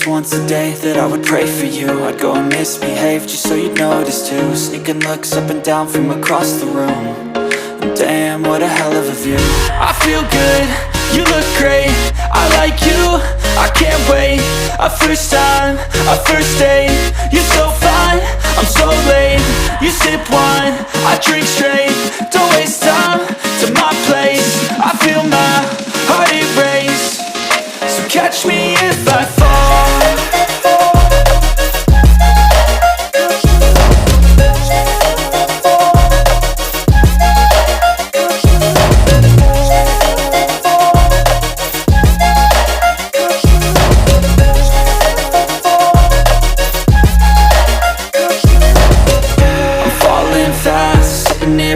once a day that I would pray for you. I'd go and misbehave just so you'd notice too. Sneaking looks up and down from across the room. And damn, what a hell of a view. I feel good, you look great, I like you, I can't wait. A first time, a first date, you're so fine, I'm so late. You sip wine, I drink straight, don't waste time to my place. I feel my heart erase, so catch me if I fall.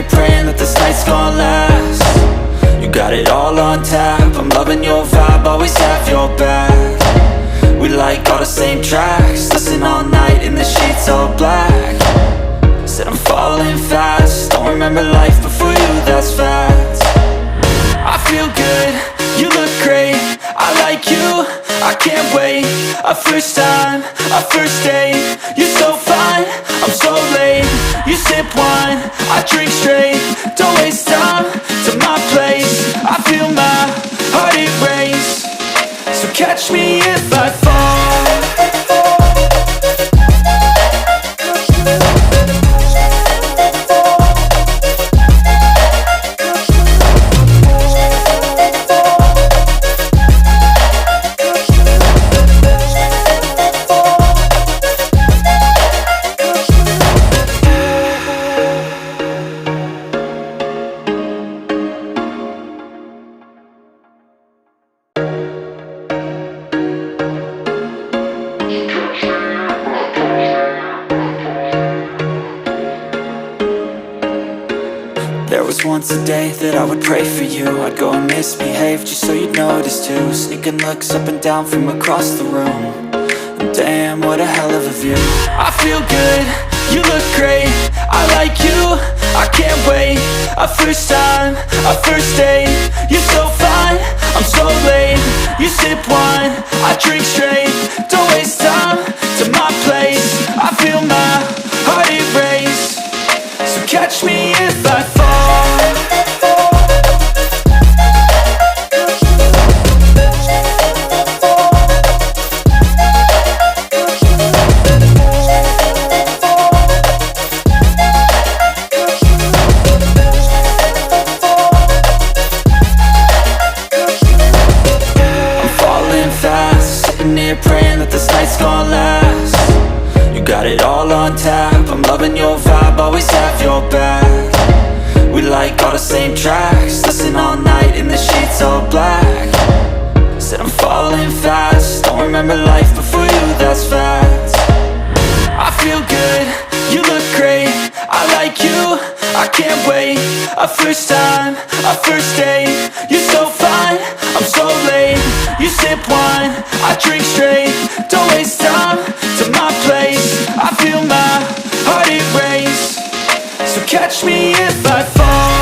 Praying that this night's gonna last. You got it all on tap, I'm loving your vibe, always have your back. We like all the same tracks, listen all night in the sheets all black. Said I'm falling fast, don't remember life before you, that's fact. I feel good, you look great, I like you, I can't wait. A first time, a first date, you're so fine, I'm so late. You sip wine, I drink straight, don't waste time to my place. I feel my heart erase, so catch me if I fall. There was once a day that I would pray for you. I'd go and misbehave just so you'd notice too. Sneaking looks up and down from across the room. And damn, what a hell of a view. I feel good, you look great, I like you, I can't wait. A first time, a first date, you're so fine, I'm so late. You sip wine, I drink straight, don't waste time to my place. I feel my heart erase, so catch me if I fall. Praying that this night's gonna last. You got it all on tap, I'm loving your vibe, always have your back. We like all the same tracks, listen all night in the sheets all black. Said I'm falling fast, don't remember life before you, that's fact. I feel good, you look great, I like you, I can't wait. A first time, a first date, you're so fine, I'm so late. You sip wine, I drink straight, don't waste time to my place. I feel my heart erase, so catch me if I fall.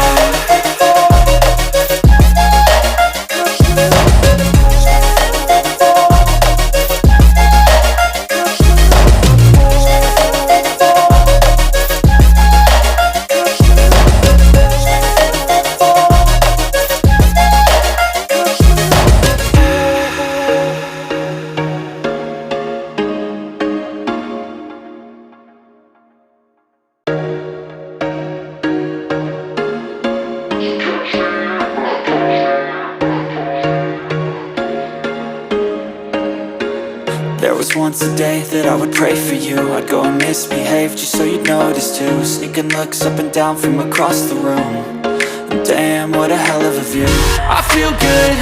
There was once a day that I would pray for you. I'd go and misbehave just so you'd notice too. Sneaking looks up and down from across the room. And damn, what a hell of a view. I feel good,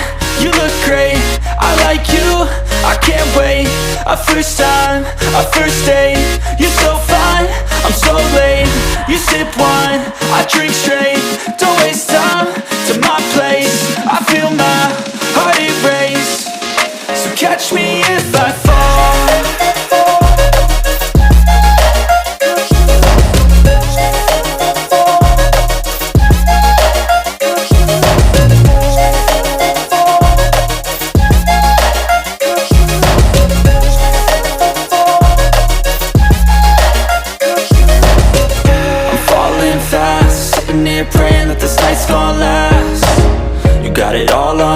you look great, I like you, I can't wait. A first time, a first date, you're so fine, I'm so late. You sip wine, I drink straight, don't waste time to my place. I feel my heart erase, so catch me if I fall.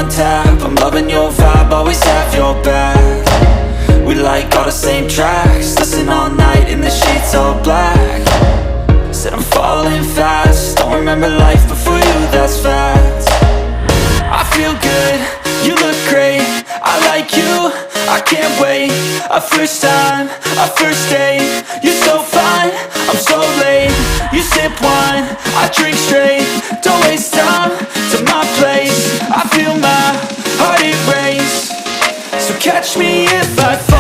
on tap, I'm loving your vibe, always have your back. We like all the same tracks, listen all night in the sheets all black. Said I'm falling fast, don't remember life before you, that's fact. I feel good, you look great, I like you, I can't wait. A first time, a first date, you're so fine, I'm so late. You sip wine, I drink straight, don't waste time to my place. I feel my heart erase, so catch me if I fall.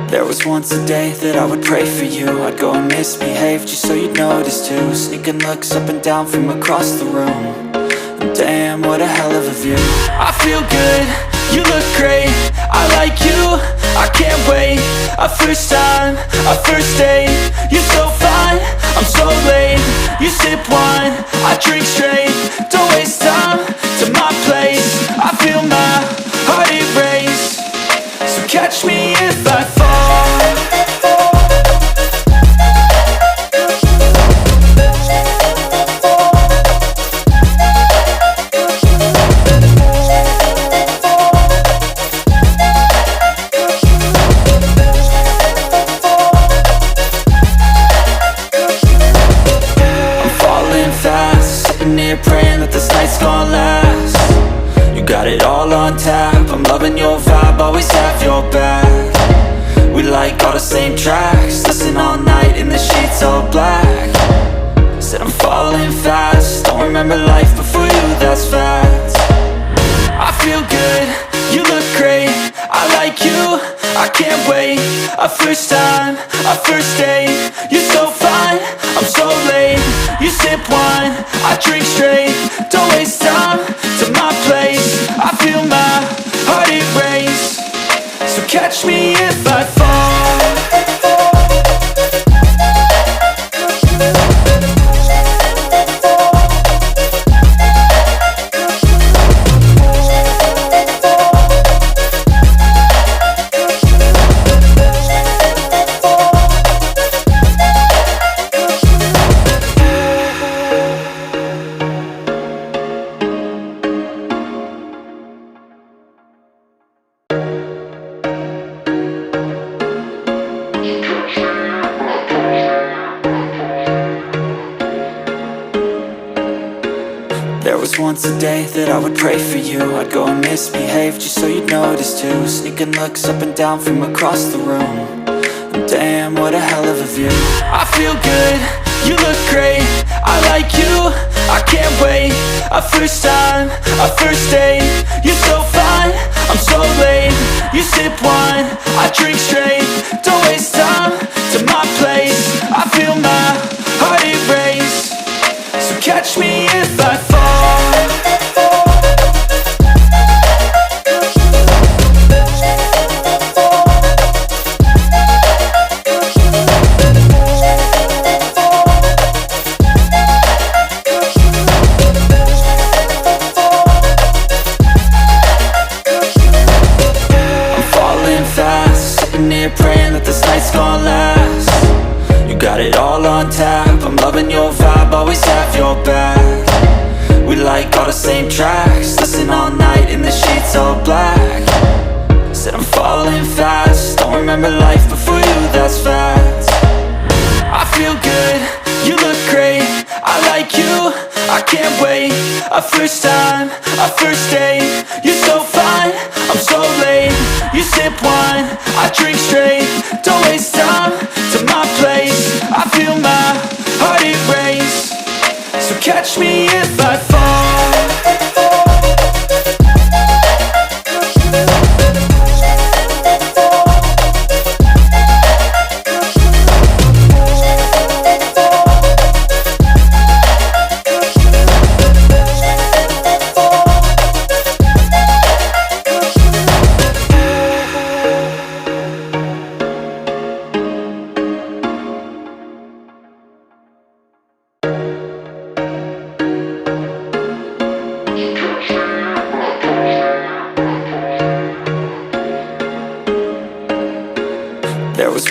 There was once a day that I would pray for you. I'd go and misbehave just so you'd notice too. Sneaking looks up and down from across the room, and damn, what a hell of a view. I feel good, you look great, I like you, I can't wait. A first time, a first date, you're so fine, I'm so late. You sip wine, I drink straight, don't waste time to my place. I feel my heart erase, so catch me if I fall. Praying that this night's gonna last. You got it all on tap, I'm loving your vibe, always have your back. We like all the same tracks, listen all night in the sheets all black. Said I'm falling fast, don't remember life before you, that's fact. I feel good, you look great, I like you, I can't wait. A first time, a first date, you're so fine, I'm so late. You sip wine, I drink straight, don't waste time to my place. I feel my heart erase, so catch me if I fall. There was once a day that I would pray for you. I'd go and misbehave just so you'd notice too. Sneaking looks up and down from across the room, and damn, what a hell of a view. I feel good, you look great, I like you, I can't wait. A first time, a first date, you're so fine, I'm so late. You sip wine, I drink straight, don't waste time to my place. I feel my heart erase, so catch me if I fall. Praying that this night's gonna last. You got it all on tap, I'm loving your vibe, always have your back. We like all the same tracks, listen all night in the sheets all black. Said I'm falling fast, don't remember life before you, that's fact. I feel good, you look great, I like you, I can't wait. A first time, a first date, you're so fine, I'm so late. You sip wine, I drink straight, don't waste time to my place. I feel my heart erase, so catch me if I fall.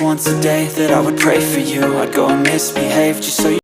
was once a day that I would pray for you. I'd go and misbehave just so you